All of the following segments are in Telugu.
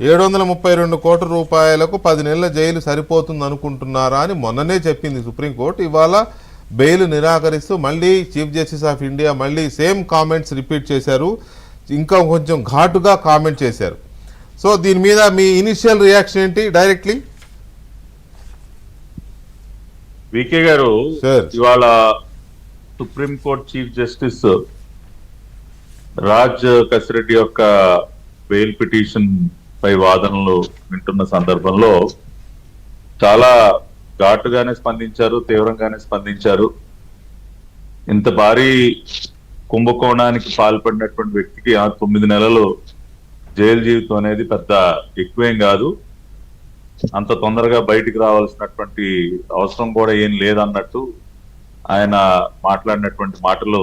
732 కోట్ల రూపాయలకు 10 నెలల జైలు సరిపోతుంది అనుకుంటున్నారా అని మొన్ననే చెప్పింది సుప్రీంకోర్టు. ఇవాళ బెయిల్ నిరాకరిస్తూ మళ్ళీ చీఫ్ జస్టిస్ ఆఫ్ ఇండియా మళ్ళీ సేమ్ కామెంట్స్ రిపీట్ చేశారు, ఇంకా కొంచెం ఘాటుగా కామెంట్ చేశారు. సో దీని మీద మీ ఇనిషియల్ రియాక్షన్ ఏంటి డైరెక్ట్లీ? వికే గారు, ఇవాళ supreme court chief justice Raj Kasireddy యొక్క బెయిల్ పిటిషన్ పై వాదనలు వింటున్న సందర్భంలో చాలా ఘాటుగానే స్పందించారు, తీవ్రంగానే స్పందించారు. ఇంత భారీ కుంభకోణానికి పాల్పడినటువంటి వ్యక్తికి 9 నెలలు జైలు జీవితం అనేది పెద్ద ఎక్కువేం కాదు, అంత తొందరగా బయటికి రావాల్సినటువంటి అవసరం కూడా ఏం లేదన్నట్టు ఆయన మాట్లాడినటువంటి మాటలు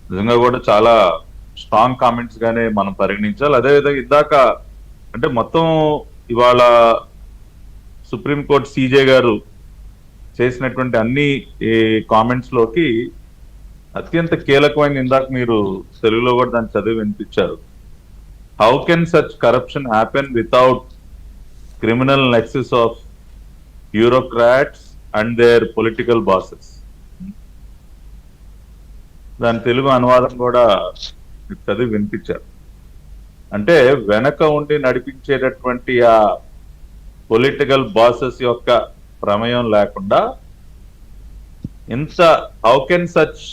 నిజంగా కూడా చాలా స్ట్రాంగ్ కామెంట్స్ గానే మనం పరిగణించాలి. అదేవిధంగా ఇందాక అంటే మొత్తం ఇవాళ సుప్రీంకోర్టు సీజే గారు చేసినటువంటి అన్ని కామెంట్స్ లోకి అత్యంత కీలకమైన ఇందాక మీరు తెలుగులో కూడా దాన్ని చదివి వినిపించారు. How can such corruption happen without criminal nexus of bureaucrats and their political bosses? దాని తెలుగు అనువాదం కూడా చదివి వినిపించారు. అంటే వెనక ఉండి నడిపించేటటువంటి ఆ పొలిటికల్ బాసెస్ యొక్క ప్రమేయం లేకుండా ఇంత how can such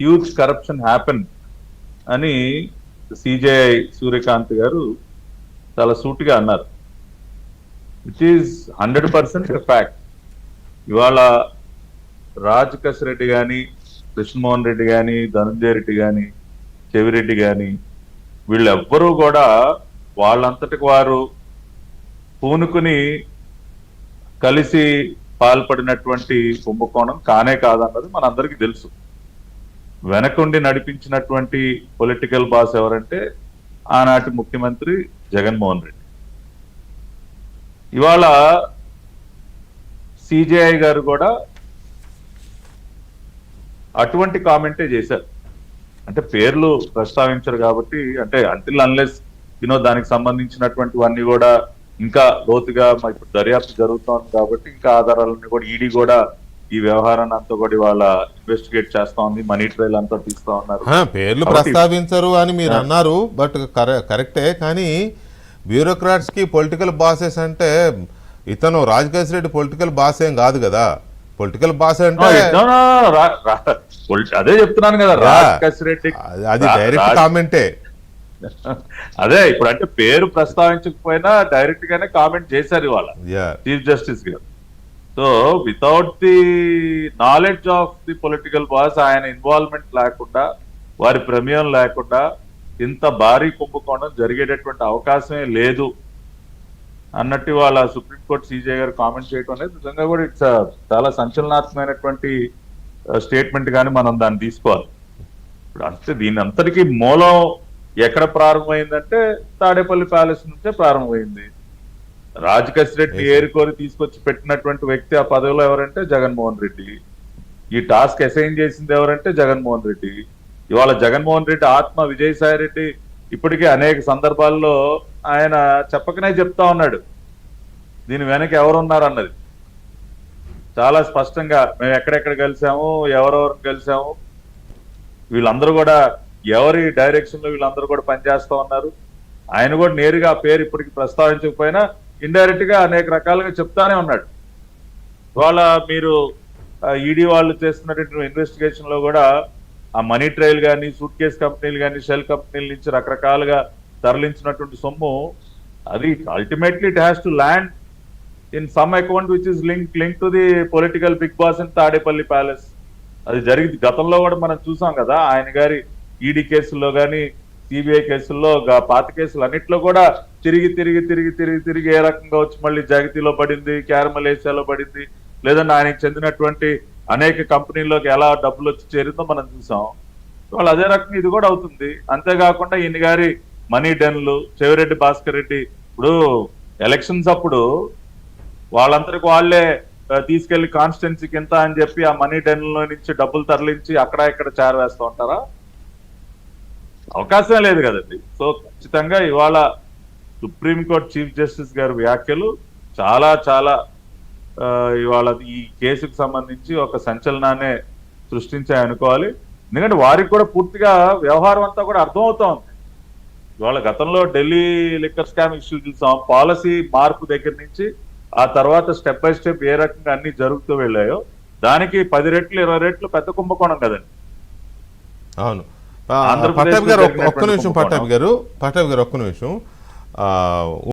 huge corruption happen అని సిజేఐ సూర్యకాంత్ గారు చాలా సూటిగా అన్నారు. It is 100% fact. ఇవాళ రాజ్ కసిరెడ్డి కానీ, కృష్ణమోహన్ రెడ్డి కానీ, ధనంజయ రెడ్డి కానీ, చెవిరెడ్డి కానీ వీళ్ళెవ్వరూ కూడా వాళ్ళంతటికి వారు పూనుకుని కలిసి పాల్పడినటువంటి కుంభకోణం కానే కాదన్నది మనందరికీ తెలుసు. వెనకుండి నడిపించినటువంటి పొలిటికల్ బాస్ ఎవరంటే ఆనాటి ముఖ్యమంత్రి జగన్మోహన్ రెడ్డి. ఇవాళ సిజేఐ గారు కూడా అటువంటి కామెంటే చేశారు. అంటే పేర్లు ప్రస్తావించరు కాబట్టి, అంటే అంటిల్ అన్లెస్ దానికి సంబంధించినటువంటివన్నీ కూడా ఇంకా లోతుగా ఇప్పుడు దర్యాప్తు జరుగుతోంది కాబట్టి ఇంకా ఆధారాలన్నీ కూడా ఈడీ కూడా ఈ వ్యవహారాన్ని అంతా కూడా వాళ్ళ ఇన్వెస్టిగేట్ చేస్తా ఉంది, మనీ ట్రయల్ అంతా తీస్తా ఉన్నారు. పేర్లు ప్రస్తావించరు అని మీరు అన్నారు, బట్ కరెక్టే. కానీ బ్యూరోక్రాట్స్ కి పొలిటికల్ బాసెస్ అంటే ఇతను రాజకేశ్ రెడ్డి పొలిటికల్ బాస్ ఏం కాదు కదా. పొలిటికల్ బాస్ అంటే అదే చెప్తున్నాను కదా, రాజకేశ్ రెడ్డి అది డైరెక్ట్ కామెంటే. అదే ఇప్పుడు అంటే పేరు ప్రస్తావించకపోయినా డైరెక్ట్ గానే కామెంట్ చేశారు ఇవాళ చీఫ్ జస్టిస్ గారు. So without the knowledge of the political boss, ఆయన ఇన్వాల్వ్మెంట్ లేకుండా, వారి ప్రమేయం లేకుండా ఇంత భారీ కుంభకోణం జరిగేటటువంటి అవకాశమే లేదు అన్నట్టు వాళ్ళ సుప్రీంకోర్టు సీజే గారు కామెంట్ చేయడం అనేది నిజంగా కూడా ఇట్స్ చాలా సంచలనాత్మకమైనటువంటి స్టేట్మెంట్ గానీ మనం దాన్ని తీసుకోవాలి. ఇప్పుడు అంటే దీని అంతటికీ మూలం ఎక్కడ ప్రారంభమైందంటే తాడేపల్లి ప్యాలెస్ నుంచే ప్రారంభమైంది. రాజకేశ్ రెడ్డి ఏరుకోరి తీసుకొచ్చి పెట్టినటువంటి వ్యక్తి ఆ పదవిలో ఎవరంటే జగన్మోహన్ రెడ్డి. ఈ టాస్క్ అసైన్ చేసింది ఎవరంటే జగన్మోహన్ రెడ్డి. ఇవాళ జగన్మోహన్ రెడ్డి ఆత్మ విజయసాయి రెడ్డి ఇప్పటికే అనేక సందర్భాల్లో ఆయన చెప్పకనే చెప్తా ఉన్నాడు దీని వెనక ఎవరున్నారు అన్నది. చాలా స్పష్టంగా మేము ఎక్కడెక్కడ కలిసాము, ఎవరెవరు కలిసాము, వీళ్ళందరూ కూడా ఎవరి డైరెక్షన్ లో వీళ్ళందరూ కూడా పనిచేస్తా ఉన్నారు. ఆయన కూడా నేరుగా ఆ పేరు ఇప్పటికి ప్రస్తావించకపోయినా ఇండైరెక్ట్ గా అనేక రకాలుగా చెప్తానే ఉన్నాడు. ఇవాళ మీరు ఈడీ వాళ్ళు చేస్తున్నటువంటి ఇన్వెస్టిగేషన్ లో కూడా ఆ మనీ ట్రయల్ కానీ, సూట్ కేస్ కంపెనీలు కానీ, షెల్ కంపెనీల నుంచి రకరకాలుగా తరలించినటువంటి సొమ్ము అది ultimately it has to land in some account which is link to the political big boss in Tadepalli palace. అది జరిగింది గతంలో కూడా మనం చూసాం కదా. ఆయన గారి ఈడీ కేసుల్లో కానీ, సిబిఐ కేసుల్లో, పాత కేసులు అన్నిట్లో కూడా తిరిగి తిరిగి తిరిగి తిరిగి తిరిగి ఏ రకంగా వచ్చి మళ్ళీ జగతిలో పడింది, క్యారమలేషియాలో పడింది, లేదంటే ఆయనకు చెందినటువంటి అనేక కంపెనీల్లోకి ఎలా డబ్బులు వచ్చి చేరిందో మనం చూసాం. వాళ్ళు అదే రకంగా ఇది కూడా అవుతుంది. అంతేకాకుండా ఈయన గారి మనీ డెన్లు, చెవిరెడ్డి భాస్కర్ రెడ్డి ఇప్పుడు ఎలక్షన్స్ అప్పుడు వాళ్ళందరికి వాళ్ళే తీసుకెళ్లి కాన్స్టిట్యున్సీకి ఎంత అని చెప్పి ఆ మనీ డెన్లో నుంచి డబ్బులు తరలించి అక్కడ ఇక్కడ చేరవేస్తూ ఉంటారా? అవకాశం లేదు కదండి. సో ఖచ్చితంగా ఇవాళ సుప్రీంకోర్టు చీఫ్ జస్టిస్ గారి వ్యాఖ్యలు చాలా చాలా ఇవాళ ఈ కేసుకు సంబంధించి ఒక సంచలనాన్ని సృష్టించాయి అనుకోవాలి. ఎందుకంటే వారికి కూడా పూర్తిగా వ్యవహారం అంతా కూడా అర్థమవుతా ఉంది. ఇవాళ గతంలో ఢిల్లీ లిక్కర్ స్కామ్ ఇష్యూ చూసాం, పాలసీ మార్పు దగ్గర నుంచి ఆ తర్వాత స్టెప్ బై స్టెప్ ఏ రకంగా అన్ని జరుగుతూ వెళ్ళాయో దానికి 10 రెట్లు 20 రెట్లు పెద్ద కుంభకోణం కదండి. అవును. పట్టాభి గారు ఒక్క నిమిషం, పట్టాభి గారు ఒక్క నిమిషం.